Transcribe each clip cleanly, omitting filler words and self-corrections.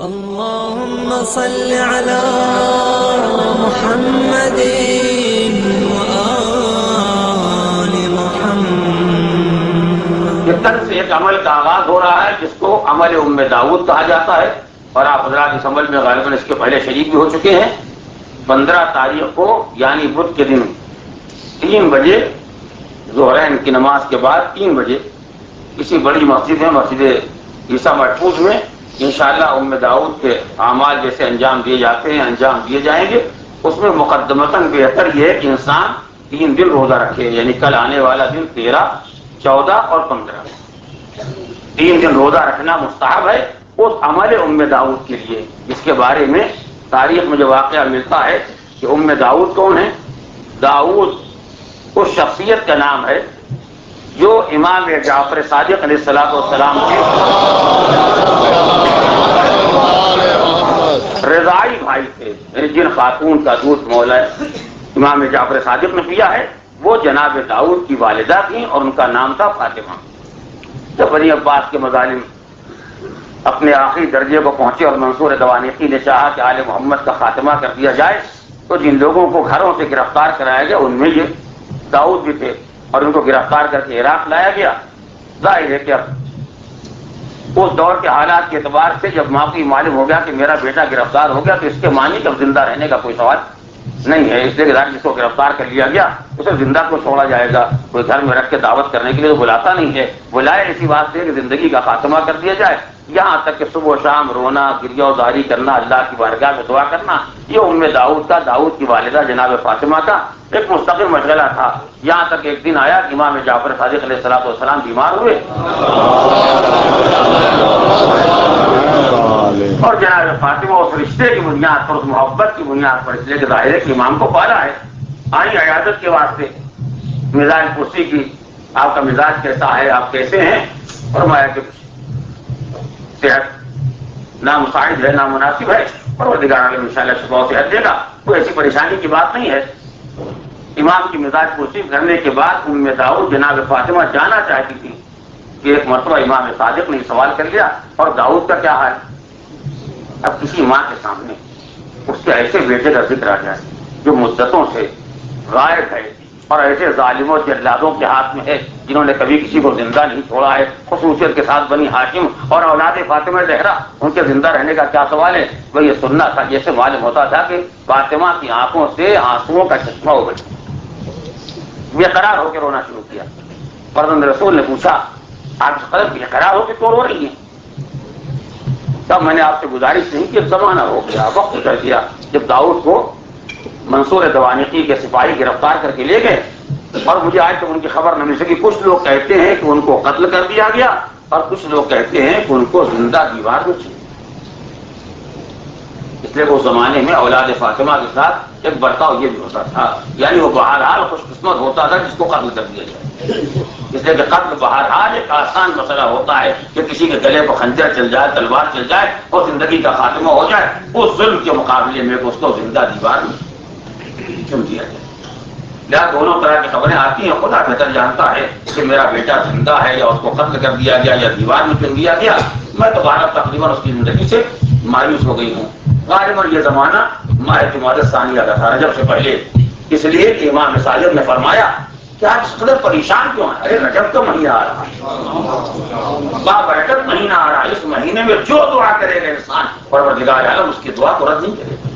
اللهم صل على محمد وآل محمد۔ اس طرح سے ایک عمل کا آغاز ہو رہا ہے جس کو عمل ام داؤد کہا جاتا ہے، اور آپ حضرات اس عمل میں غالباً اس کے پہلے شریک بھی ہو چکے ہیں۔ 15 تاریخ کو یعنی بدھ کے دن 3 بجے ظہرین کی نماز کے بعد 3 بجے کسی بڑی مسجد ہے، مسجد عیسیٰ محفوظ میں انشاءاللہ ام داؤد کے اعمال جیسے انجام دیے جاتے ہیں انجام دیے جائیں گے۔ اس میں مقدمتاً بہتر یہ ہے کہ انسان 3 دن روزہ رکھے، یعنی کل آنے والا دن 13، 14 اور 15 3 دن روزہ رکھنا مستحب ہے اس عمل ام داؤد کے لیے، جس کے بارے میں تاریخ میں جو واقعہ ملتا ہے کہ ام داؤد کون ہے؟ داؤد اس شخصیت کا نام ہے جو امام جعفر صادق علیہ السلام کے رضائی بھائی تھے، یعنی جن خاتون کا دودھ مولا امام جعفر صادق نے پیا ہے وہ جناب داؤد کی والدہ تھیں اور ان کا نام تھا فاطمہ۔ جب بنی عباس کے مظالم اپنے آخری درجے کو پہنچے اور منصور دوانیقی نے چاہا کہ آل محمد کا خاتمہ کر دیا جائے تو جن لوگوں کو گھروں سے گرفتار کرایا گیا ان میں یہ داؤد بھی تھے، اور ان کو گرفتار کر کے عراق لایا گیا۔ ظاہر ہے کہ اب اس دور کے حالات کے اعتبار سے جب ماں کو معلوم ہو گیا کہ میرا بیٹا گرفتار ہو گیا تو اس کے معنی کہ اب زندہ رہنے کا کوئی سوال نہیں ہے، اس لیے جس کو گرفتار کر لیا گیا اسے زندہ کو چھوڑا جائے گا، کوئی گھر میں رکھ کے دعوت کرنے کے لیے تو بلاتا نہیں ہے، بلائے اسی بات سے کہ زندگی کا خاتمہ کر دیا جائے، یہاں تک کہ صبح و شام رونا گریہ و زاری کرنا، اللہ کی بارگاہ میں دعا کرنا، یہ ام داؤد کی والدہ جناب فاطمہ کا ایک مستقل مشغلہ تھا۔ یہاں تک ایک دن آیا کہ امام جعفر صادق علیہ السلام بیمار ہوئے اور جناب فاطمہ اس رشتے کی بنیاد پر، اس محبت کی بنیاد پر، اس لیے کہ ظاہر ہے کہ امام کو پالا ہے، آئی عیادت کے واسطے مزاج پرسی کی، آپ کا مزاج کیسا ہے، آپ کیسے ہیں؟ فرمایا کہ صحت نامساعد ہے، نامناسب ہے، پروردگار عالم انشاءاللہ شفا و صحت دے گا، کوئی ایسی پریشانی کی بات نہیں ہے۔ امام کی مزاج پرسی کرنے کے بعد ام داؤد جناب فاطمہ جانا چاہتی تھی کہ ایک مرتبہ امام صادق نے سوال کر لیا اور داؤد کا کیا حال؟ اب کسی ماں کے سامنے اس کے ایسے بیٹے کا ذکر آ جائے جو مدتوں سے غائب ہے اور ایسے ظالموں جلادوں کے ہاتھ میں ہے جنہوں نے کبھی کسی کو زندہ نہیں چھوڑا ہے، خصوصیت کے ساتھ بنی ہاشم اور اولاد فاطمہ زہرا، ان کے زندہ رہنے کا کیا سوال ہے؟ وہ یہ سننا تھا، جیسے معلوم ہوتا تھا کہ فاطمہ کی آنکھوں سے آنسوؤں کا چشمہ ہو گیا، بے قرار ہو کے رونا شروع کیا۔ فرزند رسول نے پوچھا آپ اس قدر بے قرار ہو کے کیوں رو رہی ہیں؟ تب میں نے آپ سے گزارش نہیں کہ زمانہ ہو گیا، وقت گزر گیا جب داؤد کو منصور دوانیقی کے سپاہی گرفتار کر کے لے گئے اور مجھے آج تک ان کی خبر نہ مل سکی۔ کچھ لوگ کہتے ہیں کہ ان کو قتل کر دیا گیا اور کچھ لوگ کہتے ہیں کہ ان کو زندہ دیوار میں چھوڑ، اس لیے اس زمانے میں اولاد فاطمہ کے ساتھ ایک برتاؤ یہ بھی ہوتا تھا، یعنی وہ بہرحال خوش قسمت ہوتا تھا جس کو قتل کر دیا جائے، اس لیے کہ قتل بہرحال ایک آسان مسئلہ ہوتا ہے کہ کسی کے گلے کو خنجر چل جائے، تلوار چل جائے اور زندگی کا خاتمہ ہو جائے، اس ظلم کے مقابلے میں اس کو زندہ دیوار میں چن دیا جائے۔ لہٰذا دونوں طرح کی خبریں آتی ہیں، خدا بہتر جانتا ہے کہ میرا بیٹا زندہ ہے یا اس کو قتل کر دیا گیا یا دیوار میں چن دیا گیا۔ میں تو تقریباً اس کی زندگی سے مایوس ہو گئی ہوں۔ غالباً یہ زمانہ ماہ جمادی ثانیہ کا تھا، رجب سے پہلے، اس لیے کہ امام صادق نے فرمایا کہ آپ اس قدر پریشان کیوں ہیں؟ ارے رجب کا مہینہ آ رہا ہے، بابرکت مہینہ آ رہا ہے، اس مہینے میں جو دعا کرے گا انسان پروردگار عالم اس کی دعا کو رد نہیں کرے گا۔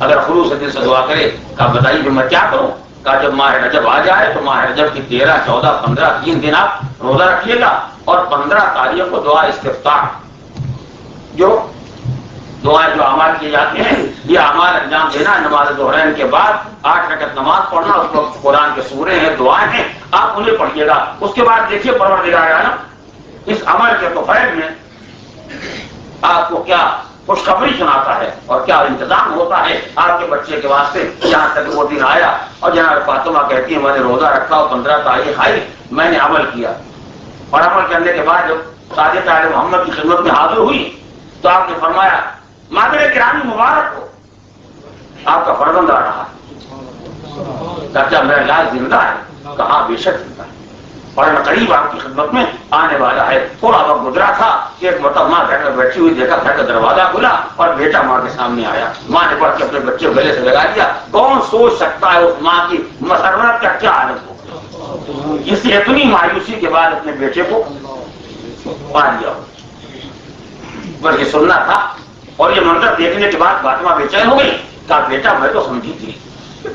اگر خلوص دل سے دعا کرے کہ آپ بتائیے میں کیا کروں؟ کہا جب ماہ رجب آ جائے تو ماہ رجب کی 13، 14، 15 3 دن آپ روزہ رکھیے گا، اور 15 تاریخ کو دعا استفتاح، جو دعائیں جو اعمال کیے جاتے ہیں یہ اعمال انجام دینا، نماز ظہرین کے بعد 8 رکعت نماز پڑھنا، اس وقت قرآن کے سورے ہیں، دعائیں ہیں، آپ انہیں پڑھیے گا۔ اس کے بعد دیکھیے پروردگار عالم اس عمل کے توفیق میں آپ کو کیا خوشخبری سناتا ہے اور کیا انتظام ہوتا ہے آپ کے بچے کے واسطے۔ یہاں تک وہ دن آیا اور جناب فاطمہ کہتی ہے میں نے روزہ رکھا اور 15 تاریخ آئی، میں نے عمل کیا، اور عمل کرنے کے بعد جب صادق آل محمد کی خدمت میں حاضر ہوئی تو آپ نے فرمایا مادر گرامی مبارک ہو، آپ کا فرزند آ رہا ہے۔ کیا میرا لال زندہ ہے؟ کہا بے شک زندہ ہے۔ اور میں قریب آپ کی خدمت میں آنے والا ہے. تھوڑا وقت گزرا تھا کہ ایک مرتبہ ماں گھر میں بیٹھی ہوئی دیکھا گھر کا دروازہ کھلا اور بیٹا ماں کے سامنے آیا. ماں نے پڑھ کے اپنے بچے کو گلے سے لگا دیا. کون سوچ سکتا ہے اس ماں کی مسرت کا کیا حالت ہو, اس نے اتنی مایوسی کے بعد اپنے بیٹے کو پا لیا. بس یہ سننا تھا. اور یہ منظر دیکھنے کے بعد فاطمہ بے چین ہو گئی. کہا بیٹا میں تو سمجھی تھی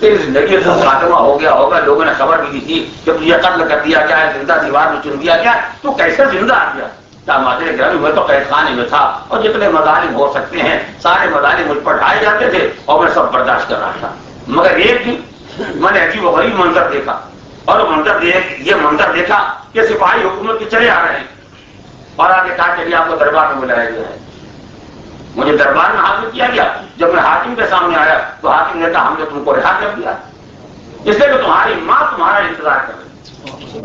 تیری زندگی کا خاتمہ ہو گیا ہوگا, لوگوں نے خبر بھی دی تھی کہ تجھے قتل کر دیا گیا ہے, زندہ دیوار میں چن دیا گیا, تو کیسے زندہ آ گیا؟ مادر گرامی میں تو قید خانے میں تھا اور جتنے مظالم ہو سکتے ہیں سارے مظالم مجھ پر ڈھائے جاتے تھے اور میں سب برداشت کر رہا تھا. مگر ایک دن میں نے عجیب و غریب منظر دیکھا, اور یہ منظر دیکھا کہ سپاہی حکومت کے چلے آ رہے ہیں اور آگے کہا چلیے آپ کو دربار میں بلایا گیا ہے. مجھے دربار میں حاضر کیا گیا. جب میں حاکم کے سامنے آیا تو حاکم نے کہا ہم نے تم کو رہا کر دیا اس لیے کہ تمہاری ماں تمہارا انتظار کر رہی ہے.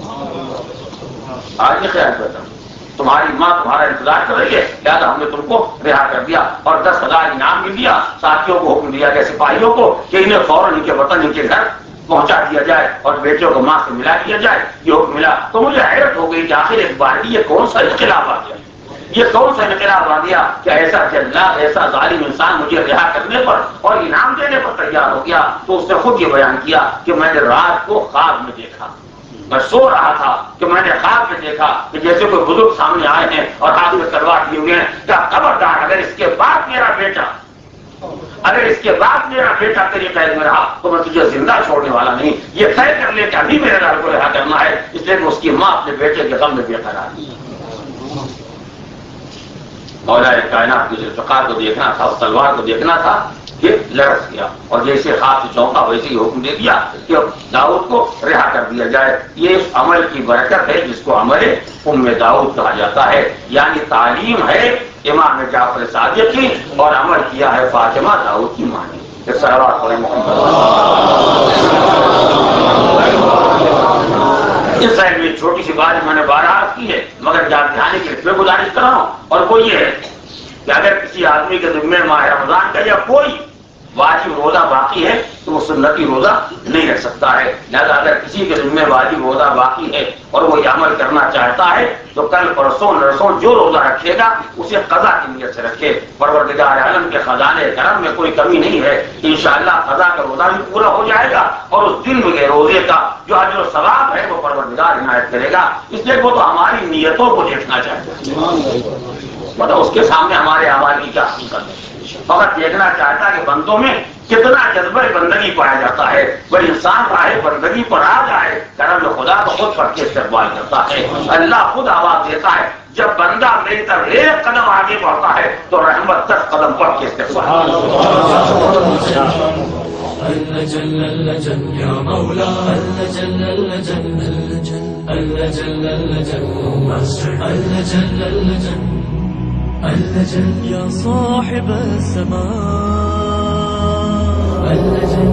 آج یہ خیال کرتا ہوں تمہاری ماں تمہارا انتظار کر رہی ہے, لہٰذا ہم نے تم کو رہا کر دیا اور 10,000 انعام بھی دیا. ساتھیوں کو حکم دیا گیا سپاہیوں کو کہ انہیں فوراً ان کے وطن ان کے گھر پہنچا دیا جائے اور بیٹوں کو ماں سے ملا دیا جائے. یہ حکم ملا تو مجھے حیرت ہو گئی کہ آخر ایک بار یہ کون سا انقلاب آ گیا, یہ کون سا انقلاب آ گیا کہ ایسا جلاد ایسا ظالم انسان مجھے رہا کرنے پر اور انعام دینے پر تیار ہو گیا. تو اس نے خود یہ بیان کیا کہ میں نے رات کو خواب میں دیکھا, میں سو رہا تھا کہ میں نے خواب میں دیکھا کہ جیسے کوئی بزرگ سامنے آئے ہیں اور ہاتھ میں تلوار لیے ہوئے ہیں. کیا خبردار اگر اس کے بعد میرا بیٹا تیری قید میں رہا تو میں تجھے زندہ چھوڑنے والا نہیں. یہ طے کر لے کہ ابھی میرے لال کو رہا کرنا ہے. اس لیے کہ اس کی ماں اپنے بیٹے کے غم میں بے قرار ہے. مولا کائنات کی ذوالفقار کو دیکھنا تھا, اس تلوار کو دیکھنا تھا کہ لرز گیا اور جیسے خواب سے چونکا ویسے ہی حکم دے دیا کہ داؤد کو رہا کر دیا جائے. یہ اس عمل کی برکت ہے جس کو عمل ام داؤد کہا جاتا ہے, یعنی تعلیم ہے امام جعفر صادق کی اور عمل کیا ہے فاطمہ داؤد کی ماں نے. اس سائڈ میں چھوٹی سی بات میں نے بار عرض کی ہے مگر جانے کے لیے گزارش کر رہا ہوں, اور وہ یہ ہے کہ اگر کسی آدمی کے ذمہ ماہ رمضان کا یا کوئی واجب روزہ باقی ہے تو وہ سنتی روزہ نہیں رکھ سکتا ہے. لہذا اگر کسی کے ذمہ واجب روزہ باقی ہے اور وہ یہ عمل کرنا چاہتا ہے تو کل پرسوں نرسوں جو روزہ رکھے گا اسے قضا کی نیت سے رکھے. پروردگار عالم کے خزانے کرم میں کوئی کمی نہیں ہے. انشاءاللہ قضا کا روزہ بھی پورا ہو جائے گا اور اس دن کے روزے کا جو اجر و ثواب ہے وہ پروردگار عنایت کرے گا. اس لیے وہ تو ہماری نیتوں کو دیکھنا چاہتا ہے, مطلب اس کے سامنے ہمارے اعمال کی کیا حقیقت ہے. فقط دیکھنا چاہتا ہے کہ بندوں میں کتنا جذبہ بندگی پایا جاتا ہے. بڑی انسان راہ بندگی پر آ جائے کرم خدا تو خود پڑھ کے استقبال کرتا ہے. اللہ خود آواز دیتا ہے جب بندہ میری طرف ایک قدم آگے بڑھتا ہے تو رحمت 10 قدم پڑھ کے استقبال. اللجن يا صاحب السماء اللجن